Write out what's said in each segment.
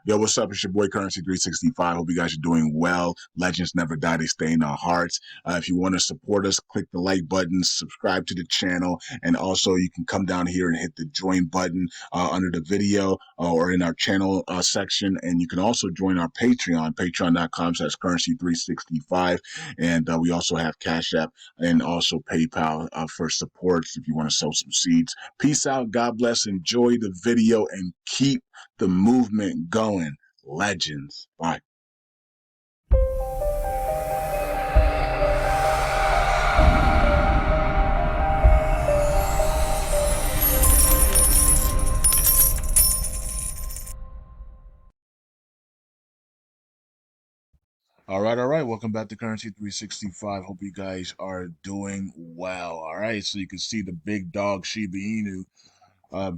Yo, what's up? It's your boy Currency 365. Hope you guys are doing well. Legends never die, they stay in our hearts. If you want to support us, click the like button, subscribe to the channel, and also you can come down here and hit the join button under the video or in our channel section. And you can also join our Patreon, patreon.com/currency365. And we also have Cash App and also PayPal for supports if you want to sow some seeds. Peace out. God bless. Enjoy the video and keep the movement going. Legends. Bye. All right, all right. Welcome back to Currency 365. Hope you guys are doing well. All right, so you can see the big dog Shiba Inu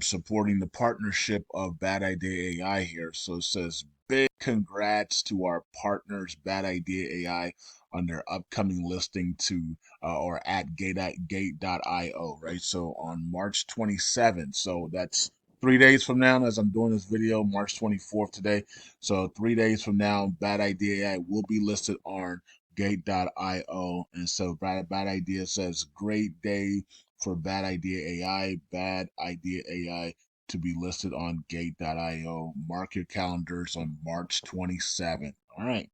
supporting the partnership of Bad Idea AI here. So it says big congrats to our partners, Bad Idea AI, on their upcoming listing to or at gate.io, right? So on March 27th. So that's 3 days from now, as I'm doing this video, March 24th today. So 3 days from now, Bad Idea AI will be listed on gate.io. And so Bad Idea says, great day for Bad Idea AI, Bad Idea AI to be listed on gate.io. Mark your calendars on March 27th. All right.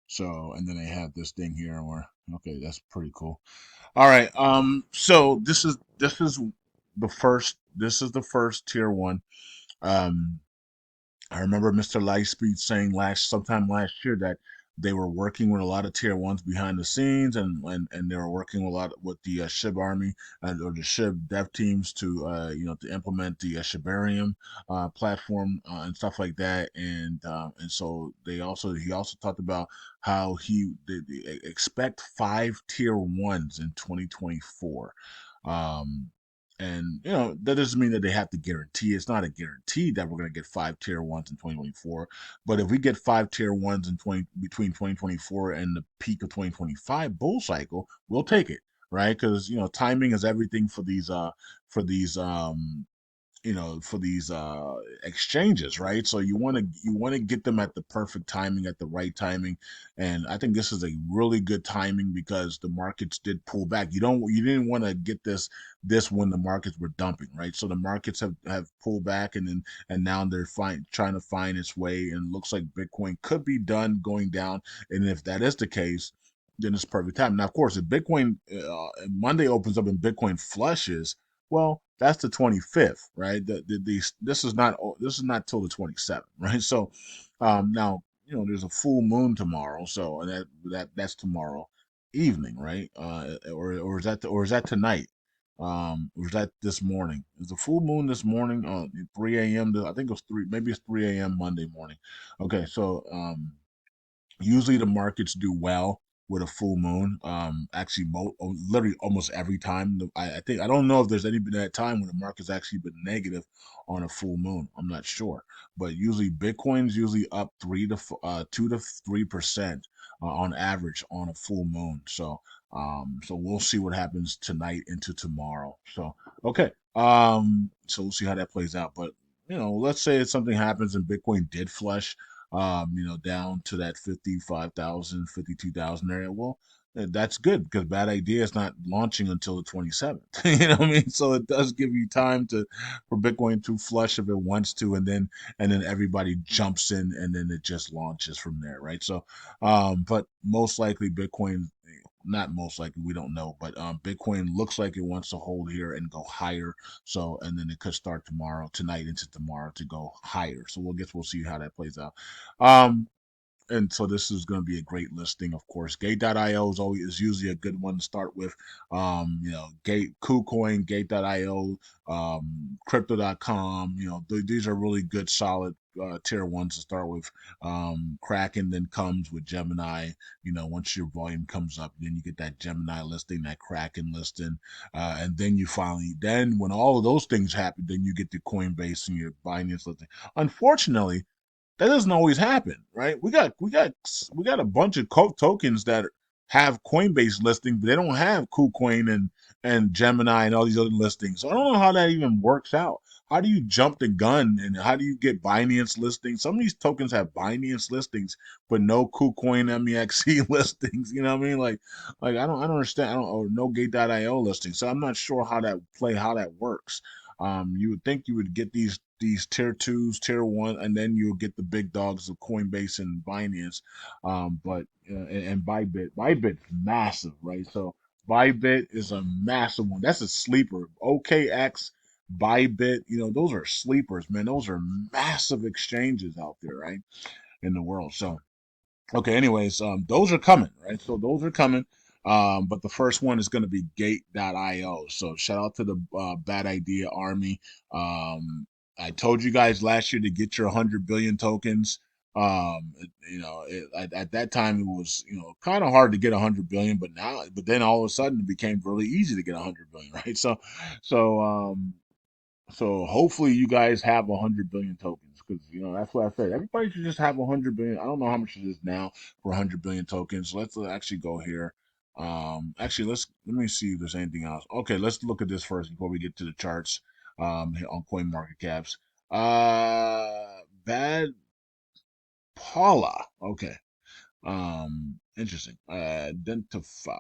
So, and then they have this thing here where, okay, that's pretty cool. All right. So this is the first tier one. Um, I remember Mr. Lightspeed saying sometime last year that they were working with a lot of tier ones behind the scenes, and they were working a lot with the SHIB army or the SHIB dev teams to to implement the Shibarium platform and stuff like that, and so he also talked about how they expect 5 tier 1s in 2024. Um, and that doesn't mean that they have to guarantee. It's not a guarantee that we're going to get 5 tier 1s in 2024. But if we get 5 tier 1s in between 2024 and the peak of 2025 bull cycle, we'll take it, right? Because timing is everything for these exchanges, right? So you want to get them at the perfect timing, at the right timing, and I think this is a really good timing because the markets did pull back. You didn't want to get this when the markets were dumping, right? So the markets have pulled back, and now they're trying to find its way, and it looks like Bitcoin could be done going down, and if that is the case, then it's perfect time. Now, of course, if Bitcoin Monday opens up and Bitcoin flushes, well, that's the 25th, right? This is not till the 27th, right? So now there's a full moon tomorrow, so and that's tomorrow evening, right? Or is that tonight? Or is that this morning? Is the full moon this morning? 3 a.m. I think it was maybe it's 3 a.m. Monday morning. Okay, so usually the markets do well with a full moon. Actually, literally almost every time. I think I don't know if there's any been that time when the market's actually been negative on a full moon. I'm not sure, but usually Bitcoin's usually up 2 to 3% on average on a full moon. So we'll see what happens tonight into tomorrow. So okay, so we'll see how that plays out. But let's say something happens and Bitcoin did flush down to that 55,000, 52,000 area. Well, that's good because Bad Idea is not launching until the 27th. You know what I mean? So it does give you time for Bitcoin to flush if it wants to, and then everybody jumps in, and then it just launches from there, right? So, but most likely Bitcoin. Not most likely, we don't know, but Bitcoin looks like it wants to hold here and go higher. So, and then it could start tonight into tomorrow to go higher. So we'll see how that plays out. Um, and so this is going to be a great listing, of course. Gate.io is usually a good one to start with. KuCoin, Gate.io, Crypto.com. These are really good, solid tier 1s to start with. Kraken then comes with Gemini. Once your volume comes up, then you get that Gemini listing, that Kraken listing, and then when all of those things happen, then you get the Coinbase and your Binance listing. Unfortunately, that doesn't always happen, right? We got a bunch of tokens that have Coinbase listing, but they don't have KuCoin and Gemini and all these other listings. So I don't know how that even works out. how do you jump the gun and how do you get Binance listings? Some of these tokens have Binance listings, but no KuCoin MEXC listings. You know what I mean? Like I don't understand. I don't or no Gate.io listings. So I'm not sure how that works. You would think you would get these tier twos, tier one, and then you'll get the big dogs of Coinbase and Binance. But and Bybit, Bybit's massive, right? So Bybit is a massive one. That's a sleeper. OKX, Bybit, those are sleepers, man. Those are massive exchanges out there, right, in the world. So okay, anyways, those are coming, right? So those are coming. But the first one is going to be Gate.io. So shout out to the Bad Idea Army. I told you guys last year to get your 100 billion tokens. At that time it was, kind of hard to get 100 billion, but then all of a sudden it became really easy to get 100 billion, right? So, so hopefully you guys have 100 billion tokens because that's what I said. Everybody should just have 100 billion. I don't know how much it is now for 100 billion tokens. Let's actually go here. Actually, let me see if there's anything else. Okay, let's look at this first before we get to the charts. Here on Coin Market Caps. Bad Paula. Okay. Interesting. Identify.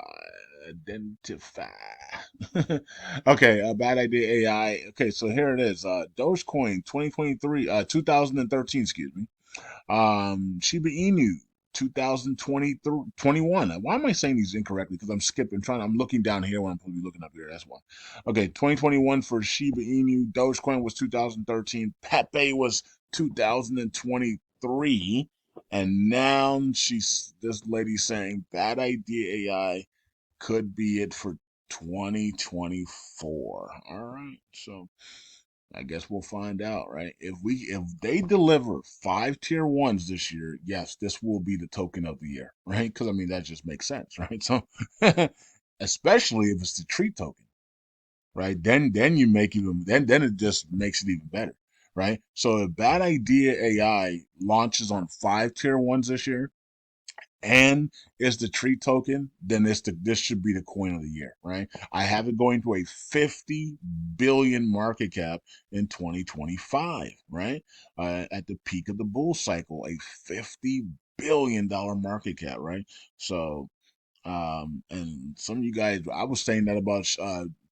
Okay, bad idea AI. Okay, so here it is. Dogecoin 2023, 2013, excuse me. Shiba Inu 2021. Why am I saying these incorrectly? Because I'm looking down here when I'm supposed to be looking up here. That's why. Okay, 2021 for Shiba Inu. Dogecoin was 2013. Pepe was 2023. And now this lady saying bad idea AI could be it for 2024. All right. So I guess we'll find out, right? If they deliver 5 tier 1s this year, yes, this will be the token of the year, right? Because I mean that just makes sense, right? So especially if it's the tree token, right? Then you make even then it just makes it even better, right? So if Bad Idea AI launches on 5 tier 1s this year, and is the tree token, then this should be the coin of the year, right? I have it going to a 50 billion market cap in 2025, right? At the peak of the bull cycle, a $50 billion market cap, right? So and some of you guys, I was saying that about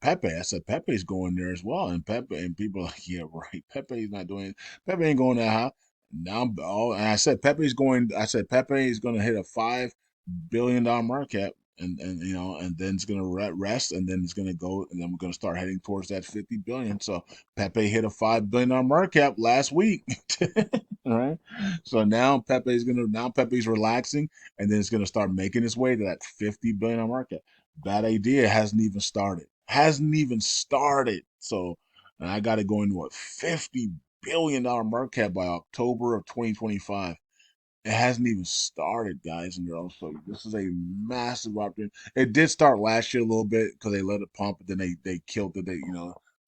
Pepe. I said Pepe's going there as well, and Pepe and people are like, yeah, right. Pepe's not doing it. Pepe ain't going that high. Now, and I said Pepe's going. I said Pepe is going to hit a $5 billion market cap, and then it's going to rest, and then it's going to go, and then we're going to start heading towards that 50 billion. So Pepe hit a $5 billion market cap last week. All right. So now Pepe's relaxing, and then it's gonna start making its way to that 50 billion market. Bad idea hasn't even started. Hasn't even started. So and I got it going to a $50 billion market cap by October of 2025. It hasn't even started, guys and girls. So this is a massive opportunity. It did start last year a little bit because they let it pump, but then they killed it.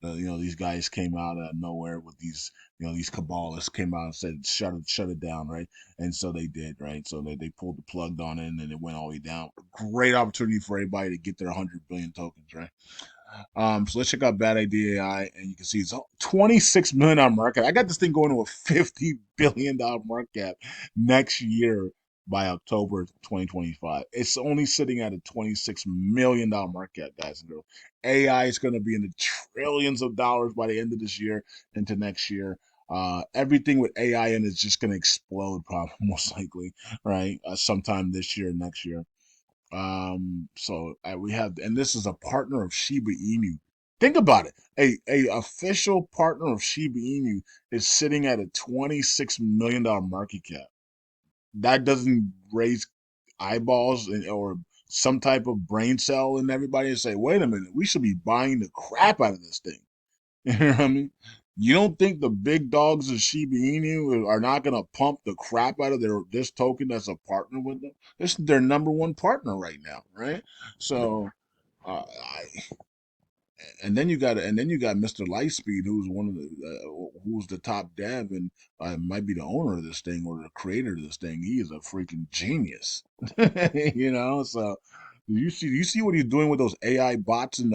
These guys came out of nowhere with these Kabbalists came out and said shut it down, right? And so they did, right? So they pulled the plug on it and then it went all the way down. Great opportunity for everybody to get their 100 billion tokens, right? So let's check out Bad Idea AI, and you can see it's 26 million dollar market. I got this thing going to a $50 billion market cap next year by October 2025. It's only sitting at a $26 million market cap, guys and girls. AI is going to be in the trillions of dollars by the end of this year into next year. Everything with AI in is just going to explode, probably most likely, right? Sometime this year, next year. We have, and this is a partner of Shiba Inu. Think about it. A official partner of Shiba Inu is sitting at a $26 million market cap. That doesn't raise eyeballs or some type of brain cell in everybody and say, wait a minute, we should be buying the crap out of this thing. You know what I mean? You don't think the big dogs of Shiba Inu are not going to pump the crap out of this token that's a partner with them? This is their number one partner right now, right? So, and then you got Mr. Lightspeed, who's one of who's the top dev and might be the owner of this thing or the creator of this thing. He is a freaking genius, So you see what he's doing with those AI bots and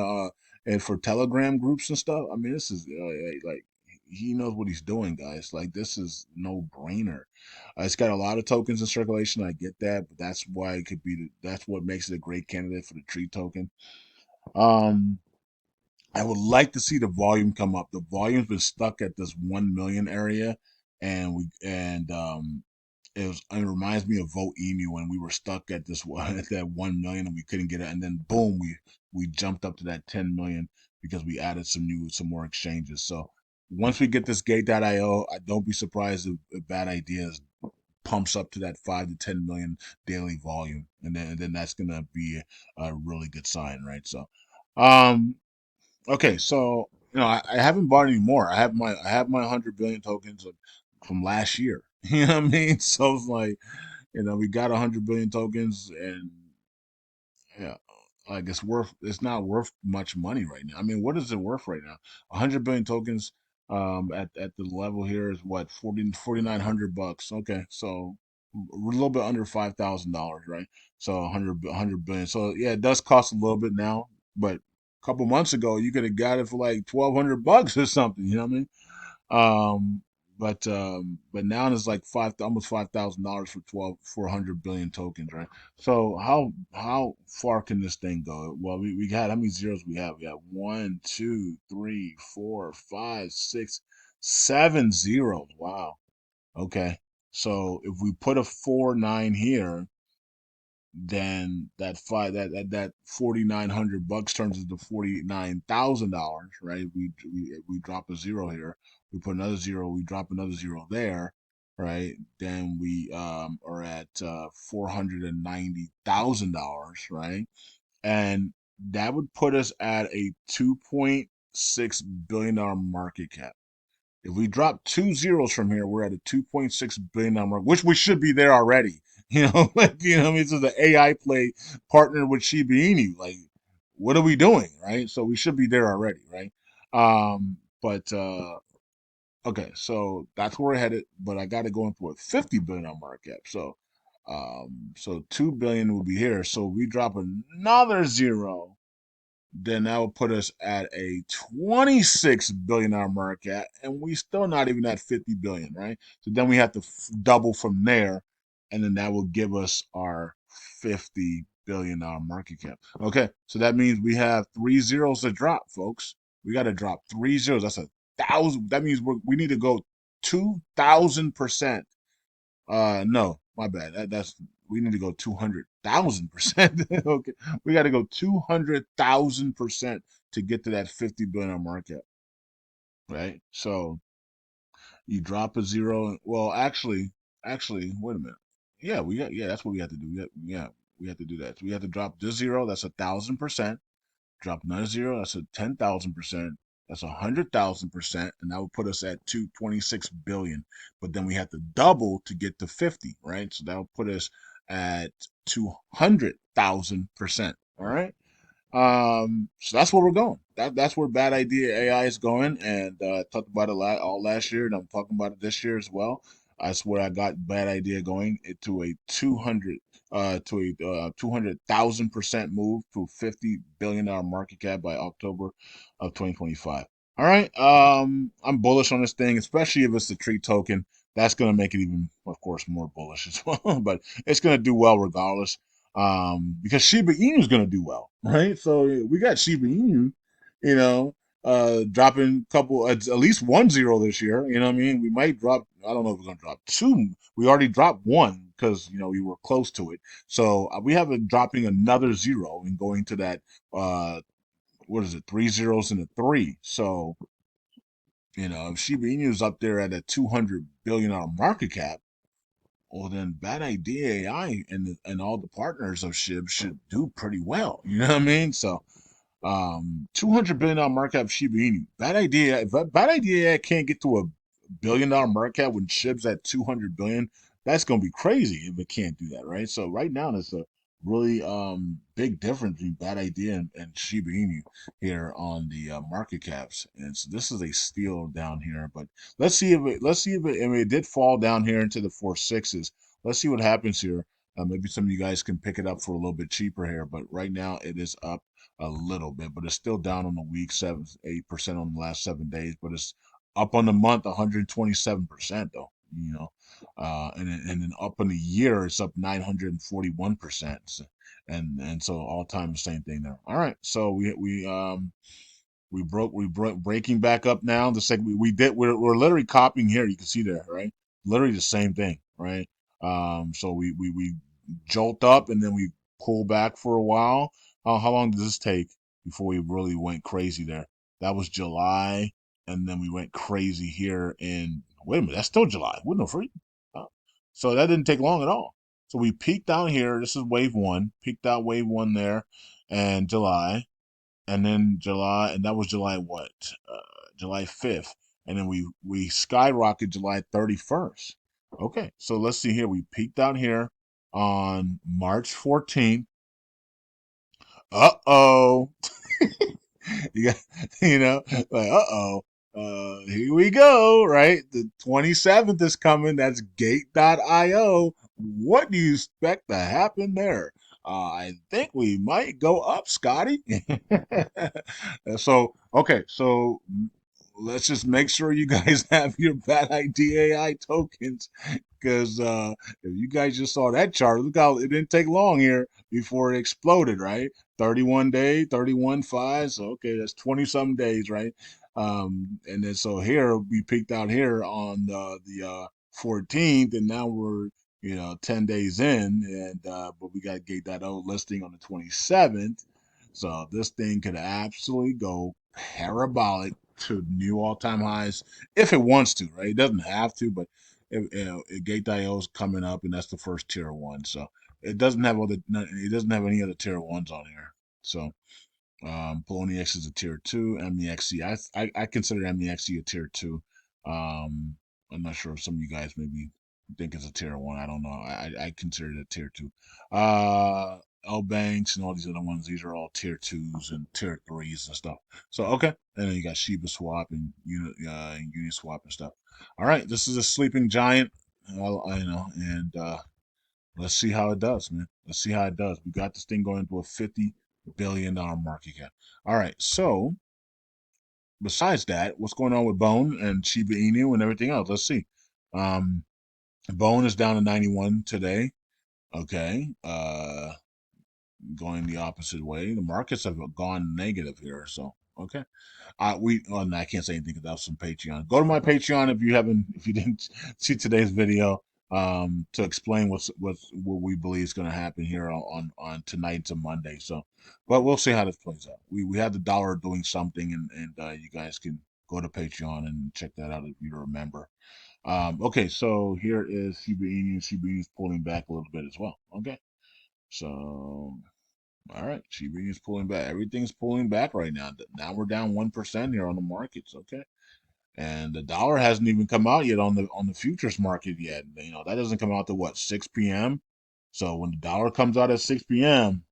for Telegram groups and stuff. I mean, this is like he knows what he's doing, guys. Like this is no brainer. It's got a lot of tokens in circulation. I get that, but that's why it could be. That's what makes it a great candidate for the tree token. Um, I would like to see the volume come up. The volume's been stuck at this 1 million area, and it reminds me of Vote Emu when we were stuck at this one at that 1 million and we couldn't get it, and then boom, we jumped up to that 10 million because we added some more exchanges. So once we get this Gate.io, I don't be surprised if Bad Ideas pumps up to that 5 to 10 million daily volume, and then that's gonna be a really good sign, right? So, um, okay, so I haven't bought any more. I have my 100 billion tokens from last year. You know what I mean? So it's like we got 100 billion tokens, and yeah, like it's not worth much money right now. I mean, what is it worth right now? 100 billion tokens at the level here is what 4,900 bucks. Okay, so we're a little bit under $5,000, right? So 100 billion. So yeah, it does cost a little bit now, but a couple months ago you could have got it for like 1,200 bucks or something. You know what I mean? Um, but now it's like almost $5,000 for 400 billion tokens, right? So how far can this thing go? Well, we got how many zeros we have? We got one, two, three, four, five, six, 7 zeros. Wow. Okay. So if we put a 4 9 here, then that 4,900 bucks turns into $49,000, right? We drop a zero here, we put another zero, we drop another zero there, right? Then we are at $490,000, right? And that would put us at a $2.6 billion market cap. If we drop two zeros from here, we're at a $2.6 billion mark, which we should be there already. I mean, this is the AI play partner with Shiba Inu. Like, what are we doing, right? So we should be there already, right? But okay, so that's where we're headed. But I got to go in for a $50 billion market cap. So 2 billion will be here. So we drop another zero, then that would put us at a $26 billion market, and we still not even at 50 billion, right? So then we have to double from there, and then that will give us our $50 billion market cap. Okay, so that means we have three zeros to drop, folks. We got to drop three zeros. That's 1,000. That means we need to go 2,000%. No, my bad. That's we need to go 200,000%. Okay, we got to go 200,000% to get to that 50 billion market, right? So you drop a zero. Well, actually, wait a minute. Yeah, that's what we have to do. Yeah, we have to do that. So we have to drop this zero. That's 1,000%. Drop another zero, that's a 10,000%. That's 100,000%, and that would put us at 226 billion. But then we have to double to get to 50, right? So that would put us at 200,000%. All right. So that's where we're going. That's where Bad Idea AI is going, and I talked about it all last year, and I'm talking about it this year as well. That's where I got Bad Idea going to a 200,000% move to $50 billion market cap by October of 2025. All right, I'm bullish on this thing, especially if it's the tree token. That's going to make it even, of course, more bullish as well. But it's going to do well regardless, because Shiba Inu is going to do well, right? So we got Shiba Inu, you know, dropping a couple, at least 1 zero this year. You know what I mean? We might drop. I don't know if we're going to drop two. We already dropped one because we were close to it. So we have it dropping another zero and going to that. What is it? Three zeros and a three. So if Shiba Inu is up there at a $200 billion market cap, well then Bad Idea AI and all the partners of SHIB should do pretty well. You know what I mean? So $200 billion market cap Shiba Inu. Bad idea. If Bad Idea AI can't get to $1 billion market cap when SHIB's at 200 billion, that's gonna be crazy if it can't do that, right? So right now there's a really big difference between Bad Idea and Shiba Inu here on the market caps, and so this is a steal down here. But let's see if it did fall down here into the 4 6s. Let's see what happens here. Maybe some of you guys can pick it up for a little bit cheaper here, but right now it is up a little bit, but it's still down on the week, 7 8% on the last 7 days, but it's Up on the month, 127% though. And then up in the year, it's up 941%. And so all time the same thing there. All right, so we broke breaking back up now. The second we're literally copying here. You can see there, right? Literally the same thing, right? So we jolt up and then we pull back for a while. How long does this take before we really went crazy there? That was July, and then we went crazy here in. Wait a minute, that's still July. We're no free. Uh, So that didn't take long at all. So we peaked down here. This is wave one. Peaked out wave one there, and July, and then July, and that was July what? July 5th, and then we skyrocket July 31st. Okay, so let's see here. We peaked out here on March 14th. Uh-oh. You got, like, here we go, right? The 27th is coming. That's gate.io. What do you expect to happen there? I think we might go up, Scotty. So let's just make sure you guys have your bad idea AI tokens, because if you guys just saw that chart, look how it didn't take long here before it exploded, right? 31 day, 31.5. So okay, that's 20 some days, right? And then so here we peaked out here on the 14th, and now we're 10 days in, and but we got Gate.O listing on the 27th. So this thing could absolutely go parabolic to new all-time highs if it wants to, right? It doesn't have to, but Gate.io is coming up, and that's the first tier one. So it doesn't have any other tier ones on here. So Poloniex is a tier two. MEXC, I consider MEXC a tier two. I'm not sure if some of you guys maybe think it's a tier one. I don't know. I consider it a tier two. L Banks and all these other ones, these are all tier twos and tier threes and stuff. So okay, and then you got Shiba Swap and Uniswap and stuff. All right, this is a sleeping giant. I know, and let's see how it does, man. Let's see how it does. We got this thing going to a $50 billion market cap. All right, so besides that, what's going on with Bone and Shiba Inu and everything else? Let's see. Um, Bone is down to 91 today. Okay. Going the opposite way. The markets have gone negative here. So okay. No, I can't say anything because that's from Patreon. Go to my Patreon if you didn't see today's video, to explain what we believe is going to happen here on tonight's a Monday. So, but we'll see how this plays out. We had the dollar doing something, and you guys can go to Patreon and check that out if you remember. Okay, so here is Shiba Inu. Shiba Inu is pulling back a little bit as well. Okay, so all right, Shiba Inu is pulling back. Everything's pulling back right now. Now we're down 1% here on the markets. Okay, and the dollar hasn't even come out yet on the futures market yet. That doesn't come out to what, 6 p.m. So when the dollar comes out at 6 p.m.,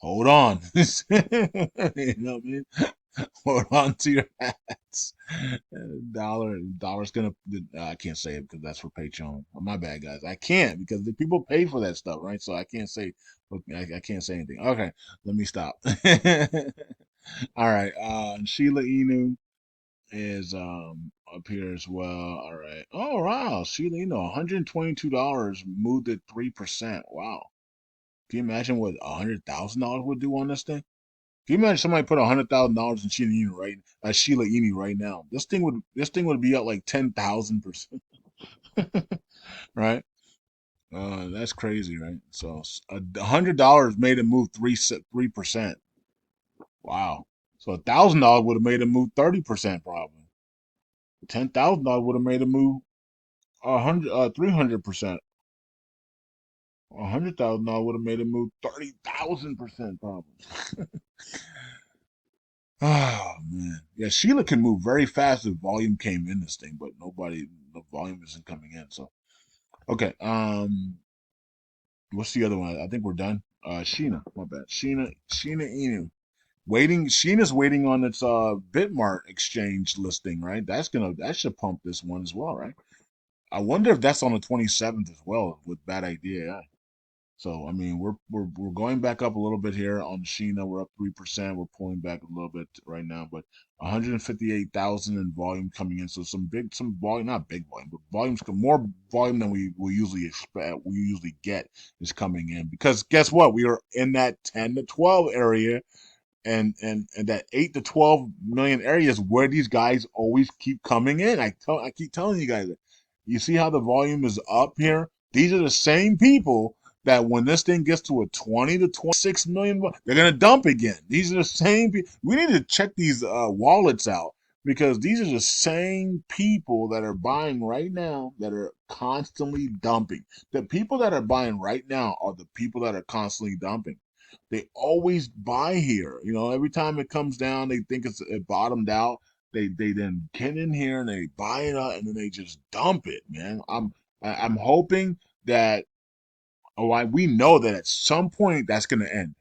hold on. You know what I mean? Hold on to your hats. Dollar's gonna. I can't say it because that's for Patreon. My bad, guys. I can't because the people pay for that stuff, right? So I can't say. I can't say anything. Okay, let me stop. All right. Sheila Inu is up here as well. All right. Oh wow, Sheila Inu, $122 moved at 3%. Wow. Can you imagine what $100,000 would do on this thing? Can you imagine somebody put $100,000 in Sheila Inu right now? This thing would be up like 10,000%, right? That's crazy, right? So $100 made it move 3%. Wow. So $1,000 would have made it move 30% probably. $10,000 would have made it move 300%. $100,000 would have made it move 30,000% probably. Oh man, yeah. Sheila can move very fast if volume came in this thing, but the volume isn't coming in. So okay, what's the other one? I think we're done. Sheena, my bad. Sheena Inu. Sheena's waiting on its Bitmart exchange listing, right? That should pump this one as well, right? I wonder if that's on the 27th as well with Bad Idea. So I mean, we're going back up a little bit here on Sheena. We're up 3%. We're pulling back a little bit right now, but 158,000 in volume coming in. So some volume, not big volume, but volumes, more volume than we usually expect. We usually get is coming in because guess what? We are in that 10 to 12 area, and that 8 to 12 million areas where these guys always keep coming in. I keep telling you guys that. You see how the volume is up here? These are the same people that when this thing gets to a 20 to 26 million, they're gonna dump again. These are the same people. We need to check these wallets out because these are the same people that are buying right now that are constantly dumping. The people that are buying right now are the people that are constantly dumping. They always buy here. You know, every time it comes down, they think it bottomed out. They then get in here and they buy it up and then they just dump it, man. I'm hoping that we know that at some point that's gonna end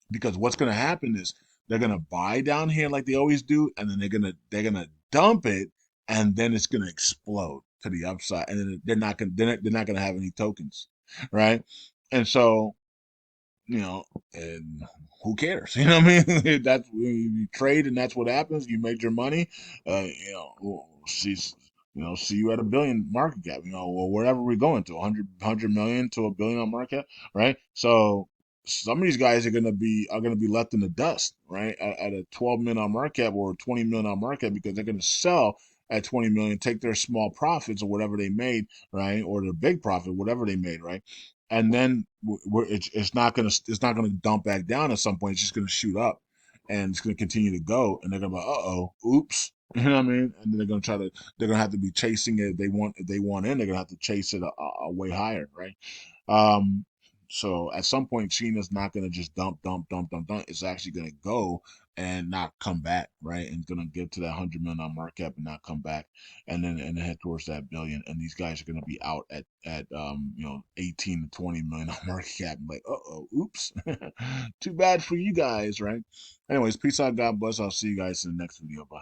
because what's gonna happen is they're gonna buy down here like they always do, and then they're gonna dump it, and then it's gonna explode to the upside, and then they're not gonna have any tokens, right? And so and who cares? You know what I mean? That's you trade, and that's what happens. You made your money. She's see you at a billion market cap. Or wherever we're going to 100 million to a billion on market cap, right? So some of these guys are gonna be left in the dust, right? At a 12 million on market cap or 20 million on market cap because they're gonna sell at 20 million, take their small profits or whatever they made, right, or their big profit, whatever they made, right, and then it's not gonna dump back down at some point. It's just gonna shoot up, and it's gonna continue to go, and they're gonna be like, oops. You know what I mean? And then they're gonna have to be chasing it. If they want in, they're gonna have to chase it a way higher, right? Um, so at some point, Sheena's not gonna just dump, dump, dump, dump, dump. It's actually gonna go and not come back, right? And gonna get to that 100 million on market cap and not come back, and then head towards that billion. And these guys are gonna be out at 18 to 20 million on market cap. I'm like, oops, too bad for you guys, right? Anyways, peace out, God bless. I'll see you guys in the next video. Bye.